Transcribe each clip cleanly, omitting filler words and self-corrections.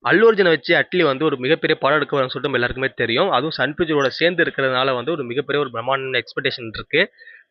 அல்லு அர்ஜுன வச்சு அட்லி வந்து ஒரு மிகப்பெரிய படம் எடுக்க போறான்னு சொல்லிட்டு நம்ம எல்லாருக்குமே தெரியும். அதுவும் சன் பிக்சரோட சேர்ந்து இருக்கிறதுனால வந்து ஒரு மிகப்பெரிய ஒரு பிரம்மாண்ட எக்ஸ்பெக்டேஷன் இருக்கு.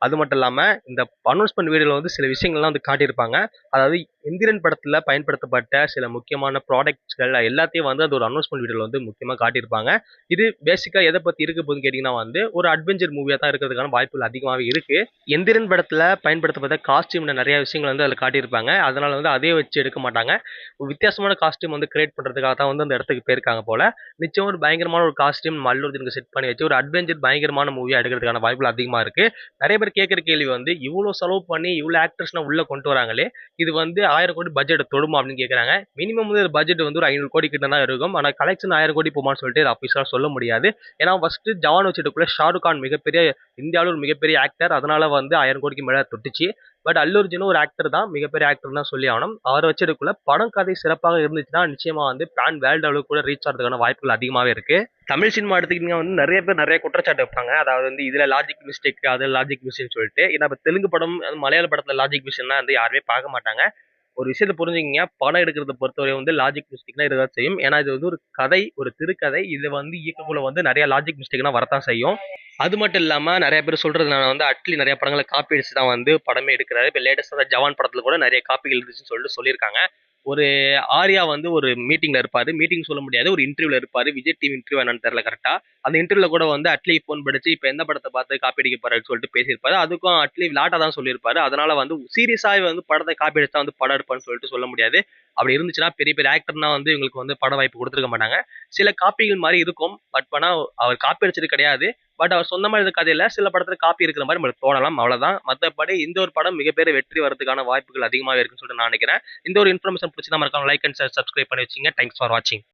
அது மட்டும் இல்லாம இந்த அனௌன்ஸ்மென்ட் வீடியோல வந்து சில விஷயங்கள்லாம் வந்து காட்டியிருப்பாங்க. அதாவது எந்திரன் படத்துல பயன்படுத்தப்பட்ட சில முக்கியமான ப்ராடக்ட்ஸ்கள் எல்லாத்தையும் வந்து அந்த ஒரு அனௌன்ஸ்மென்ட் வீடியோல வந்து முக்கியமா காட்டியிருப்பாங்க. இது பேசிக்கா எத பத்தி இருக்க போகுதுன்னு கேட்டீங்கன்னா வந்து ஒரு அட்வென்ச்சர் மூவியா தான் இருக்கிறதுக்கான வாய்ப்புகள் அதிகமாவே இருக்கு. எந்திரன் படத்துல பயன்படுத்தப்பட்ட காஸ்டியூம்ல நிறைய விஷயங்கள் வந்து அதுல காட்டியிருப்பாங்க. அதனால வந்து அதே வச்சு எடுக்க மாட்டாங்க. ஒரு வித்தியாசமான காஸ்டியூம் வந்து கிரியேட் பண்றதுக்காக தான் வந்து அந்த இடத்துக்கு போயிருக்காங்க போல. நிச்சயம் ஒரு பயங்கரமான ஒரு காஸ்டியூம் அல்லு அர்ஜுனுக்கு செட் பண்ணி வச்சு ஒரு அட்வென்ச்சர் பயங்கரமான மூவியா எடுக்கிறதுக்கான வாய்ப்புகள் அதிகமா இருக்கு. நிறைய பேர் கேட்கிற கேள்வி வந்து இவ்வளோ செலவு பண்ணி இவ்வளோ ஆக்டர்ஸ்லாம் உள்ள கொண்டு வராங்களே, இது வந்து 1000 கோடி பட்ஜெட் தொடுமா அப்படின்னு கேட்குறாங்க. மினிமம் வந்து பட்ஜெட் வந்து ஒரு 500 கோடி கிட்ட தான் இருக்கும். ஆனால் கலெக்ஷன் 1000 கோடி போமான்னு சொல்லிட்டு அஃபிஷியலாக சொல்ல முடியாது. ஏன்னா ஃபர்ஸ்ட் ஜவான் வச்சுட்டுக்குள்ள ஷாருக் கான் மிகப்பெரிய இந்தியாவில் ஒரு மிகப்பெரிய ஆக்டர். அதனால வந்து 1000 கோடிக்கு மேல தொட்டுச்சு. பட் அல்லு அர்ஜுனும் ஒரு ஆக்டர் தான், மிகப்பெரிய ஆக்டர் தான் சொல்லி ஆகணும். அவரை வச்சிருக்குள்ள படம் கதை சிறப்பாக இருந்துச்சுன்னா நிச்சயமா வந்து பேன் வேர்ல்டு அளவுக்கு கூட ரீச் ஆகிறதுக்கான வாய்ப்புகள் அதிகமாகவே இருக்கு. தமிழ் சினிமா எடுத்துக்கிட்டீங்கன்னா வந்து நிறைய பேர் நிறைய குற்றச்சாட்டு வைப்பாங்க. அதாவது வந்து இதுல லாஜிக் மிஸ்டேக், அதுல லாஜிக் மிஸ்டேக்னு சொல்லிட்டு. ஏன்னா இப்ப தெலுங்கு படம், மலையாள படத்துல லாஜிக் மிஸ்டேக்னா வந்து யாருமே பார்க்க மாட்டாங்க. ஒரு விஷயத்த புரிஞ்சுக்கங்க. படம் எடுக்கிறத பொறுத்தவரை வந்து லாஜிக் மிஸ்டேக்னா இருக்கதான் செய்யும். ஏன்னா இது வந்து ஒரு கதை, ஒரு திரைக்கதை. இது வந்து இயக்கக்குள்ள வந்து நிறைய லாஜிக் மிஸ்டேக்னா வரத்தான் செய்யும். அது மட்டும் இல்லாம நிறைய பேர் சொல்றது நான் வந்து அட்லி நிறைய படங்களை காப்பி அடிச்சு தான் வந்து படமே எடுக்கிறாரு. இப்போ லேட்டஸ்டா ஜவான் படத்துல கூட நிறைய காப்பிகள் இருந்துச்சுன்னு சொல்லிட்டு சொல்லியிருக்காங்க. ஒரு ஆர்யா வந்து ஒரு மீட்டிங்ல இருப்பாரு. மீட்டிங் சொல்ல முடியாது. ஒரு இன்டர்வியூல இருப்பாரு. விஜய் டிவி இன்டர்வியூ என்னன்னு தெரியல கரெக்டா. அந்த இன்டர்வியூல கூட வந்து அட்லி ஃபோன் படிச்சு இப்ப எந்த படத்தை பார்த்து காப்பி அடிக்க போறாருன்னு சொல்லிட்டு பேசியிருப்பாரு. அதுக்கும் அட்லி விளாட்டா தான் சொல்லியிருப்பாரு. அதனால வந்து சீரியஸாவே வந்து படத்தை காப்பி அடிச்சா வந்து படம் எடுப்பான்னு சொல்லிட்டு சொல்ல முடியாது. அப்படி இருந்துச்சுன்னா பெரிய பெரிய ஆக்டர்னா வந்து இவங்களுக்கு வந்து பட வாய்ப்பு கொடுத்துருக்க மாட்டாங்க. சில காப்பிகள் மாதிரி இருக்கும். பட் ஆனா அவர் காப்பி அடிச்சது கிடையாது. பட் அவர் சொந்தமா எழுத கதையில சில படத்துல காப்பி இருக்கிற மாதிரி நம்மளுக்கு தோணலாம். அவ்வளவுதான். மத்தபடி இந்த ஒரு படம் மிகப்பெரிய வெற்றி வரதுக்கான வாய்ப்புகள் அதிகமாவே இருக்குன்னு சொல்லிட்டு நான் நினைக்கிறேன். இந்த ஒரு இன்ஃபர்மேஷன் பிடிச்சதா மறக்காம லைக் அண்ட் சப்ஸ்கிரைப் பண்ணி வச்சுங்க. தேங்க்ஸ் ஃபார் வாட்சிங்.